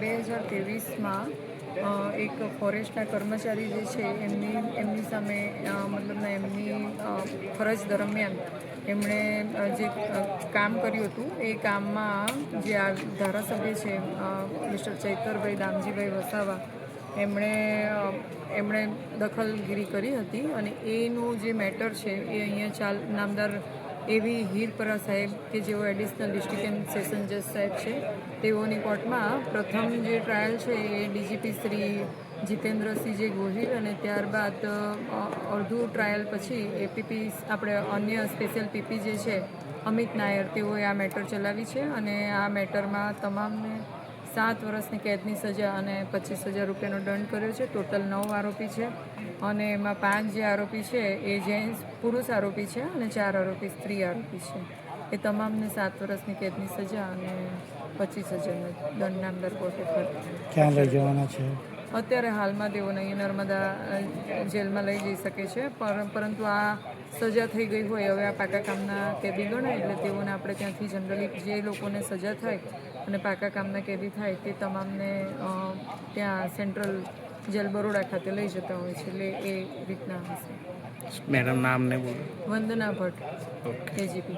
2023માં એક ફોરેસ્ટના કર્મચારી જે છે એમની સામે મતલબના એમની ફરજ દરમિયાન એમણે જે કામ કર્યું હતું એ કામમાં જે આ ધારાસભ્ય છે મિસ્ટર ચૈતરભાઈ દામજીભાઈ વસાવા એમણે દખલગીરી કરી હતી અને એનું જે મેટર છે એ અહીંયા નામદાર એવી હીરપરા સાહેબ કે જેઓ એડિશનલ ડિસ્ટ્રિક્ટ એન્ડ સેશન જજ સાહેબ છે તેઓની કોર્ટમાં પ્રથમ જે ટ્રાયલ છે એ ડીજીપી શ્રી જીતેન્દ્રસિંહ જે ગોહિલ અને ત્યારબાદ અડધું ટ્રાયલ પછી એપીપી આપણે અન્ય સ્પેશિયલ પીપી જે છે અમિત નાયર તેઓએ આ મેટર ચલાવી છે અને આ મેટરમાં તમામને 7 વર્ષની કેદની સજા અને 25,000 રૂપિયાનો દંડ કર્યો છે. ટોટલ 9 આરોપી છે અને એમાં 5 જે આરોપી છે એ જેન્ટ્સ પુરુષ આરોપી છે અને 4 આરોપી સ્ત્રી આરોપી છે. એ તમામને 7 વર્ષની કેદની સજા અને 25,000નો દંડ નામદાર કોર્ટે કર્યો. ક્યાં લઈ જવાના છે? અત્યારે હાલમાં તેઓને અહીં નર્મદા જેલમાં લઈ જઈ શકે છે, પરંતુ આ સજા થઈ ગઈ હોય હવે આ પાકા કામના કેદી ગણાય એટલે તેઓને આપણે ત્યાંથી જનરલી જે લોકોને સજા થાય અને પાકા કામના કેદી થાય તે તમામને ત્યાં સેન્ટ્રલ જેલ બરોડા ખાતે લઈ જતા હોય છે. એટલે એ રીતના હશે. મેડમ નામ ને બોલો. વંદના ભટ્ટ, એજીપી.